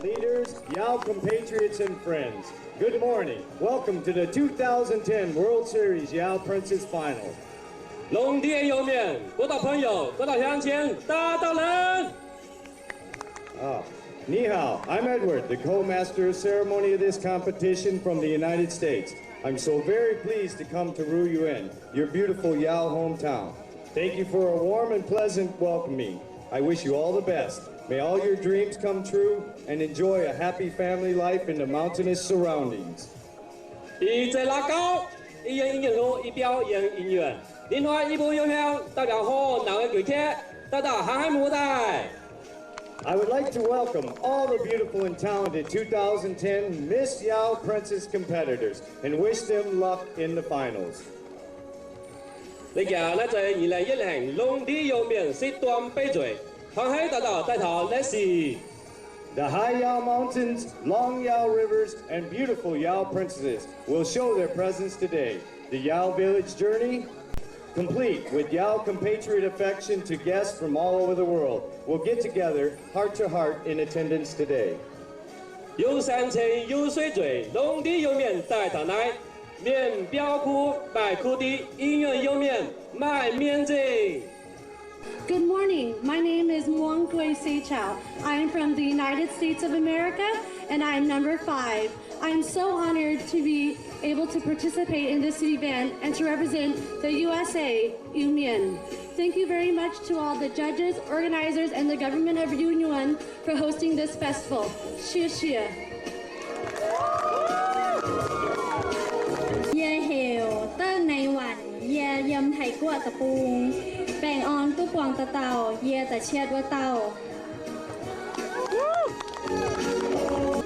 leaders, Yao compatriots, and friends. Good morning. Welcome to the 2010 World Series Yao Princess Final. 龙蝶有面，各大朋友，各大乡亲，大道人。Ni hao, I'm Edward, the co-master of ceremony of this competition from the United States. I'm so very pleased to come to Ruyuan, your beautiful Yao hometown. Thank you for a warm and pleasant welcoming. I wish you all the best. May all your dreams come true and enjoy a happy family life in the mountainous surroundings. 一在拉高，一人音乐路，一表演音乐，另外一部有效代表好哪个剧剧，大大航海母带。I would like to welcome all the beautiful and talented 2010 Miss Yao Princess competitors and wish them luck in the finals. 你家呢在2010龍蝶有面是段比賽，航海大道帶頭歷史。The High Yao Mountains, Long Yao Rivers, and beautiful Yao Princesses will show their presence today. The Yao Village journey, complete with Yao compatriot affection to guests from all over the world, will get together heart to heart in attendance today. 有山青有水嘴，龍蝶有面帶頭來，面表庫白庫地，音樂有面賣面子。Good morning. My name is Muang Kui Seichao. I am from the United States of America, and I am number 5. I am so honored to be able to participate in this event and to represent the USA, Yumian. Thank you very much to all the judges, organizers, and the government of Yunyuan for hosting this festival. Xie xie. Ye hiểu tơ này hoàn ye yam thầy của tập bùng bèn on tu quang ta tàu ye ta chết qua tàu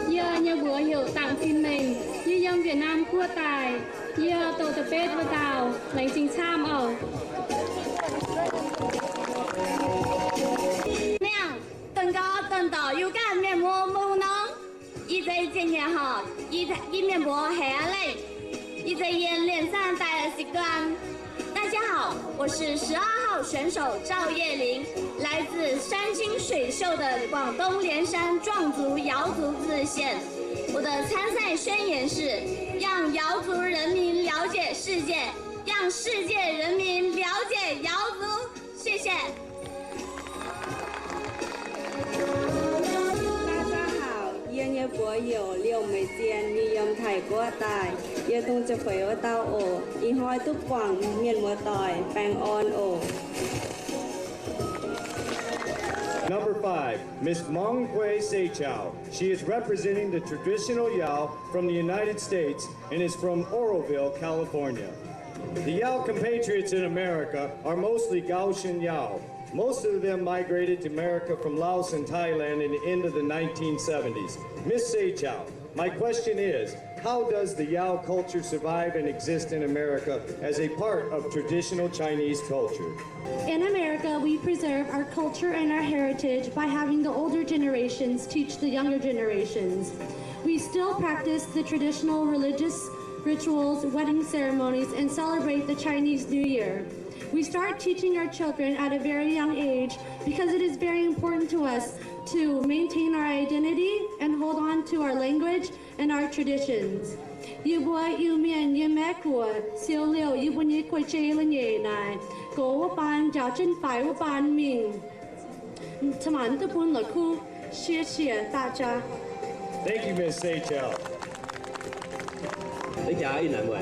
ye nhà bữa hiểu tặng phim mình ye yam Việt Nam của tài ye tàu tập bết qua tàu lãnh chính tham ở nè tuần có tuần tỏ yêu cả miền mùa mù nóng y dây trên nhà họ y miền bùa hè lên一在演脸上带了习惯。大家好，我是12号选手赵叶玲，来自山清水秀的广东莲山壮族瑶族自县。我的参赛宣言是：让瑶族人民了解世界，让世界人民了解瑶族。谢谢。yên như bố hiểu liệu mấy tiền như yếm thầy của tài yêu tung cho khởi ở tao ổ y hoi túc quảng miền mùa tỏi bang on ổ. Number 5, Miss Mong Hui Seichao. She is representing the traditional Yao from the United States and is from Oroville, California. The Yao compatriots in America are mostly Gaoshan Yao. Most of them migrated to America from Laos and Thailand in the end of the 1970s. Miss Seichao, my question is, how does the Yao culture survive and exist in America as a part of traditional Chinese culture? In America, we preserve our culture and our heritage by having the older generations teach the younger generations. We still practice the traditional religious rituals, wedding ceremonies, and celebrate the Chinese New Year. We start teaching our children at a very young age because it is very important to us to maintain our identity and hold on to our language and our traditions. Yêu bùa yêu miền yêu mẹ của siêu liệu yêu bùa nhé quay chơi lên nhẹ này cố ban giáo chân phải của ban mình tham ăn tập buôn là khu xie xie đại gia. Thank you, Miss Seichao. 你家越南喂，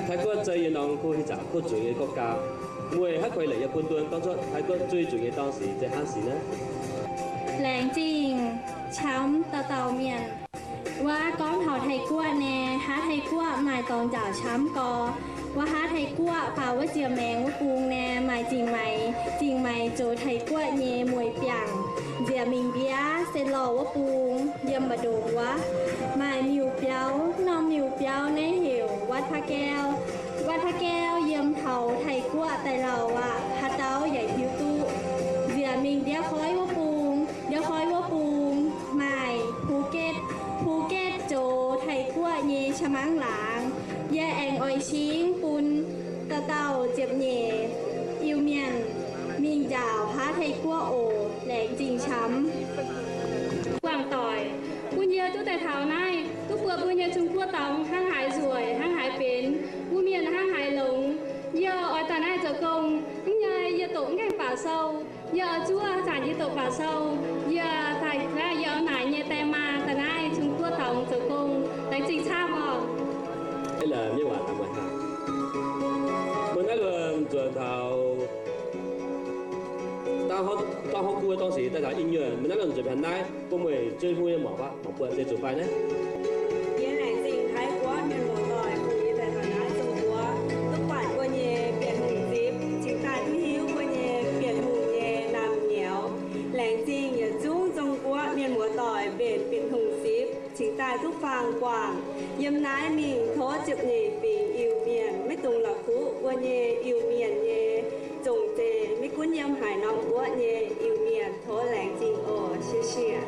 泰國最熱浪區集國最嘅國家，每喺距離日本段當初泰國最重嘅當時即係時呢。แรงจริงช้ำตะเตาเมียนว่าก้อนเผาไทยกั้วแน่ฮาไทยกั้วหมายตองจ่าช้ำกอว่าฮาไทยกั้วป่าว่าเจียแมงว่าปูงแน่หมายจริงไหมโจไทยกั้วเย่มวยเปียงเจียมิงเบียเซนหล่อว่าปูงเยี่ยมบดงวะหมายมิวเปียวน้องมิวเปียวในเหววัดพระแก้วเยี่ยมเผาไทยกั้วแต่เราอะฮัตเต้าใหญ่ผิวตู้เจียมิงเดียวคอยว่าปูงหมายภูเก็ตโจไทยกั้วเยชะมังหลางแย่แองออยชิงปุนตะเต่าเจ็บเย่อิวเมียนมิงจ่าวพาไทยกั้วโอแหลงจริงช้ำกวาง แต่เท้าในทุกเปลือกบุญยาชุมพัวตองห้างหายสวยห้างหายเป็นบุเมียนห้างหายหลงยาออยตาหน้าเจ้ากงทั้งยายยาตกแง่ป่าเศร้ายาชั่วจานยาตกป่าเศร้ายาไทยแค่ยาไหนยาแต่มาตาหน้าชุมพัวตองเจ้ากงแต่จริงชาบอ đây là như vậy là mình học mình nói là truyền thảo tao học cuối當時，但係音樂，mình nói là最平耐，我們最會嘅毛法，毛不係最快呢。Yên lành tình thái quá miền mùa đòi cùng như tại Hà Nội trong quá Tức bản qua nhẹ biển hùng dịp Chính tài thu hiếu qua nhẹ biển hùng nhẹ nằm nhéo Lành tình nhờ chú trong quá miền mùa đòi biển hùng dịp Chính tài thúc phàng quảng Yếm nái mình thố chụp nhẹ bình yêu miền Mấy tùng là phú qua nhẹ yêu miền nhẹ Trồng tề mấy cuốn yếm hải nông quá nhẹ yêu miền thố lành tình ồ xưa xưa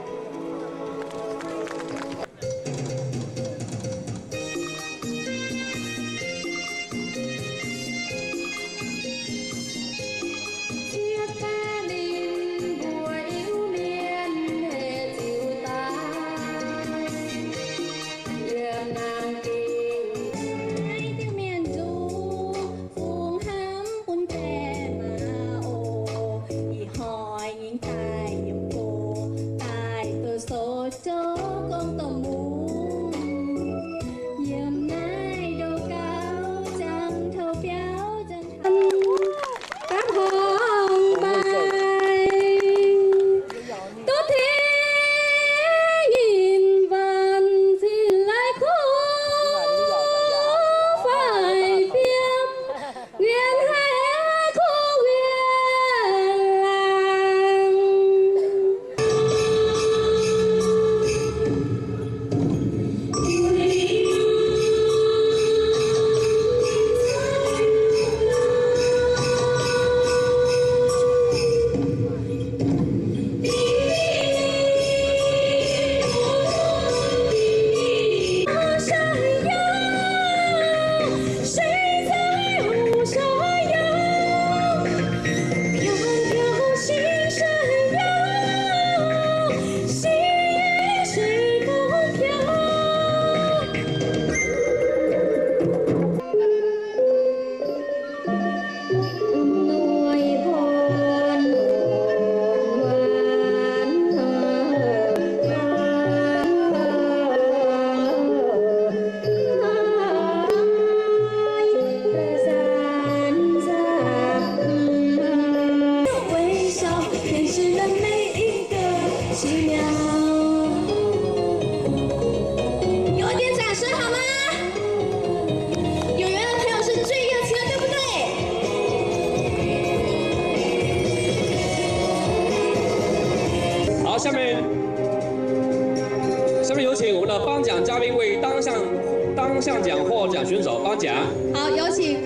下面有请我们的颁奖嘉宾为当项奖获奖选手颁奖。好，有请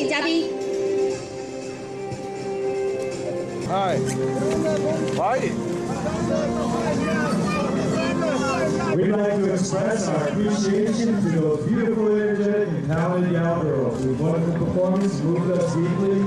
嘉宾。Hi. We'd like to express our appreciation to those beautiful, energetic, and talented young girls whose wonderful performance moved us deeply